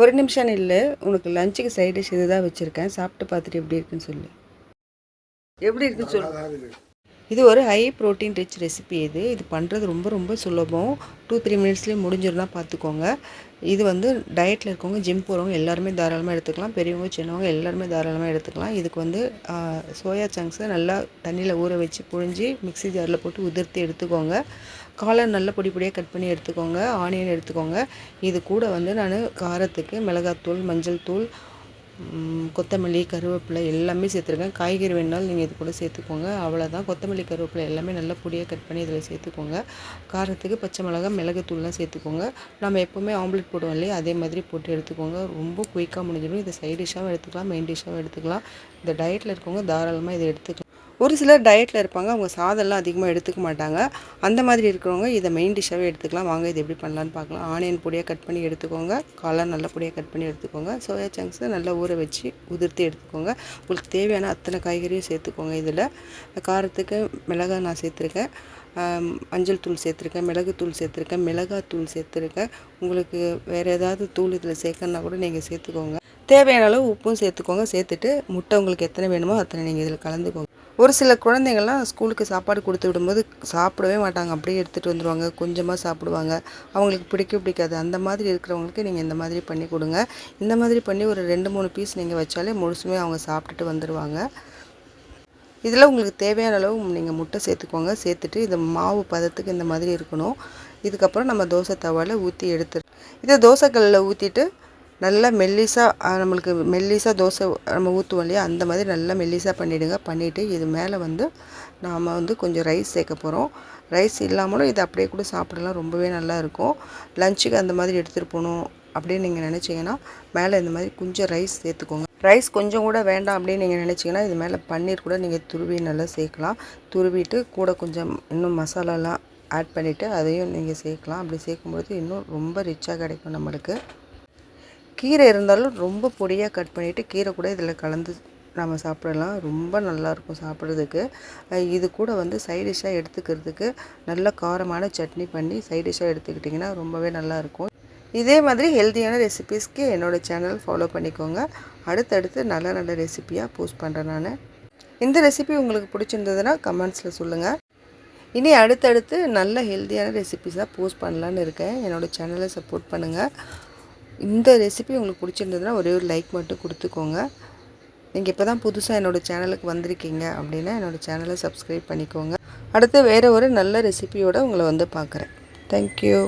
ஒரு நிமிஷம் இல்லை, உனக்கு லஞ்சுக்கு சைட் டிஷ் இதுதான் வச்சுருக்கேன். சாப்பிட்டு பார்த்துட்டு எப்படி இருக்குன்னு சொல்லு. எப்படி இருக்குன்னு சொல்லு. இது ஒரு ஹை ப்ரோட்டீன் ரிச் ரெசிபி. இது பண்ணுறது ரொம்ப ரொம்ப சுலபம். 2-3 மினிட்ஸ்லேயே முடிஞ்சிருந்தா பார்த்துக்கோங்க. இது வந்து டயட்டில் இருக்கவங்க, ஜிம் போகிறவங்க எல்லாருமே தாராளமாக எடுத்துக்கலாம். பெரியவங்க சின்னவங்க எல்லாருமே தாராளமாக எடுத்துக்கலாம். இதுக்கு வந்து சோயா சங்க்ஸை நல்லா தண்ணியில் ஊற வச்சு புழிஞ்சு மிக்ஸி ஜாரில் போட்டு உதிர்த்து எடுத்துக்கோங்க. காளான் நல்லா பொடி பொடியாக கட் பண்ணி எடுத்துக்கோங்க. ஆனியன் எடுத்துக்கோங்க. இது கூட வந்து நான் காரத்துக்கு மிளகாத்தூள், மஞ்சள் தூள், கொத்தமல்லி, கருவேப்பிலை எல்லாமே சேர்த்துருக்கேன். காய்கறி வேணாலும் நீங்கள் இது கூட சேர்த்துக்கோங்க. அவ்வளோதான். கொத்தமல்லி, கருவேப்பிலை எல்லாமே நல்லா பொடியாக கட் பண்ணி இதில் சேர்த்துக்கோங்க. காரத்துக்கு பச்சை மிளகா, மிளகுத்தூள்லாம் சேர்த்துக்கோங்க. நம்ம எப்போவுமே ஆம்லெட் போடுவோம் இல்லையா, அதே மாதிரி போட்டு எடுத்துக்கோங்க. ரொம்ப குயிக்காக முடிஞ்சிடும். இதை சைட் டிஷ்ஷாகவும் எடுத்துக்கலாம், மெயின் டிஷ்ஷாகவும் எடுத்துக்கலாம். இந்த டயட்டில் இருக்கவங்க தாராளமாக இதை எடுத்துக்கலாம். ஒரு சிலர் டயட்டில் இருப்பாங்க, அவங்க சாதம்லாம் அதிகமாக எடுத்துக்க மாட்டாங்க. அந்த மாதிரி இருக்கிறவங்க இதை மெயின் டிஷ்ஷாகவே எடுத்துக்கலாம். வாங்க இது எப்படி பண்ணலான்னு பார்க்கலாம். ஆனியன் பொடியாக கட் பண்ணி எடுத்துக்கோங்க. காளான் நல்லா பொடியாக கட் பண்ணி எடுத்துக்கோங்க. சோயா சங்க்ஸை நல்லா ஊற வச்சு உதிர்த்து எடுத்துக்கோங்க. உங்களுக்கு தேவையான அத்தனை காய்கறியும் சேர்த்துக்கோங்க. இதில் காரத்துக்கு மிளகாய் நான் சேர்த்துருக்கேன், மஞ்சள் தூள் சேர்த்துருக்கேன், மிளகுத்தூள் சேர்த்துருக்கேன், மிளகாத்தூள் சேர்த்துருக்கேன். உங்களுக்கு வேறு ஏதாவது தூள் இதில் சேர்க்கணுன்னா கூட நீங்கள் சேர்த்துக்கோங்க. தேவையான அளவு உப்பும் சேர்த்துக்கோங்க. சேர்த்துட்டு முட்டை உங்களுக்கு எத்தனை வேணுமோ அத்தனை நீங்கள் இதில் கலந்துக்கோங்க. ஒரு சில குழந்தைங்கள்லாம் ஸ்கூலுக்கு சாப்பாடு கொடுத்து விடும்போது சாப்பிடவே மாட்டாங்க, அப்படியே எடுத்துகிட்டு வந்துடுவாங்க. கொஞ்சமாக சாப்பிடுவாங்க, அவங்களுக்கு பிடிக்காது. அந்த மாதிரி இருக்கிறவங்களுக்கு நீங்கள் இந்த மாதிரி பண்ணி கொடுங்க. இந்த மாதிரி பண்ணி ஒரு 2-3 பீஸ் நீங்கள் வச்சாலே முழுசுமே அவங்க சாப்பிட்டுட்டு வந்துடுவாங்க. இதில் உங்களுக்கு தேவையான அளவு நீங்கள் முட்டை சேர்த்துக்கோங்க. சேர்த்துட்டு இந்த மாவு பதத்துக்கு இந்த மாதிரி இருக்கணும். இதுக்கப்புறம் நம்ம தோசை தவாவில் ஊற்றி இதை தோசைக்கல்லில் ஊற்றிட்டு நல்லா மெல்லிசாக, நம்மளுக்கு மெல்லிசாக தோசை நம்ம ஊற்றுவோம் இல்லையா, அந்த மாதிரி நல்லா மெல்லிசாக பண்ணிவிடுங்க. பண்ணிவிட்டு இது மேலே வந்து நாம் வந்து கொஞ்சம் ரைஸ் சேர்க்க போகிறோம். ரைஸ் இல்லாமலும் இதை அப்படியே கூட சாப்பிடலாம், ரொம்பவே நல்லாயிருக்கும். லஞ்சுக்கு அந்த மாதிரி எடுத்துகிட்டு போகணும் அப்படின்னு நீங்கள் நினச்சிங்கன்னா மேலே இந்த மாதிரி கொஞ்சம் ரைஸ் சேர்த்துக்கோங்க. ரைஸ் கொஞ்சம் கூட வேண்டாம் அப்படின்னு நீங்கள் நினச்சிங்கன்னா இது மேலே பன்னீர் கூட நீங்கள் துருவி நல்லா சேர்க்கலாம். துருவிட்டு கூட கொஞ்சம் இன்னும் மசாலாலாம் ஆட் பண்ணிவிட்டு அதையும் நீங்கள் சேர்க்கலாம். அப்படி சேர்க்கும்போது இன்னும் ரொம்ப ரிச்சாக கிடைக்கும் நம்மளுக்கு. கீரை இருந்தாலும் ரொம்ப பொடியாக கட் பண்ணிவிட்டு கீரை கூட இதில் கலந்து நம்ம சாப்பிடலாம். ரொம்ப நல்லாயிருக்கும் சாப்பிட்றதுக்கு. இது கூட வந்து சைட் டிஷ்ஷாக எடுத்துக்கிறதுக்கு நல்ல காரமான சட்னி பண்ணி சைட் டிஷ்ஷாக எடுத்துக்கிட்டிங்கன்னா ரொம்பவே நல்லாயிருக்கும். இதே மாதிரி ஹெல்த்தியான ரெசிபீஸ்க்கு என்னோடய சேனல் ஃபாலோ பண்ணிக்கோங்க. அடுத்தடுத்து நல்ல நல்ல ரெசிப்பியாக போஸ்ட் பண்ணுறேன் நான். இந்த ரெசிபி உங்களுக்கு பிடிச்சிருந்ததுன்னா கமெண்ட்ஸில் சொல்லுங்கள். இனி அடுத்தடுத்து நல்ல ஹெல்த்தியான ரெசிபிஸாக போஸ்ட் பண்ணலான்னு இருக்கேன். என்னோடய சேனலை சப்போர்ட் பண்ணுங்கள். இந்த ரெசிபி உங்களுக்கு பிடிச்சிருந்ததுன்னா ஒரே ஒரு லைக் மட்டும் கொடுத்துக்கோங்க. நீங்கள் இப்போ தான் புதுசாக என்னோடய சேனலுக்கு வந்திருக்கீங்க அப்படின்னா என்னோடய சேனலை சப்ஸ்கிரைப் பண்ணிக்கோங்க. அடுத்து வேறு ஒரு நல்ல ரெசிபியோடு உங்களை வந்து பார்க்குறேன். தேங்க்யூ.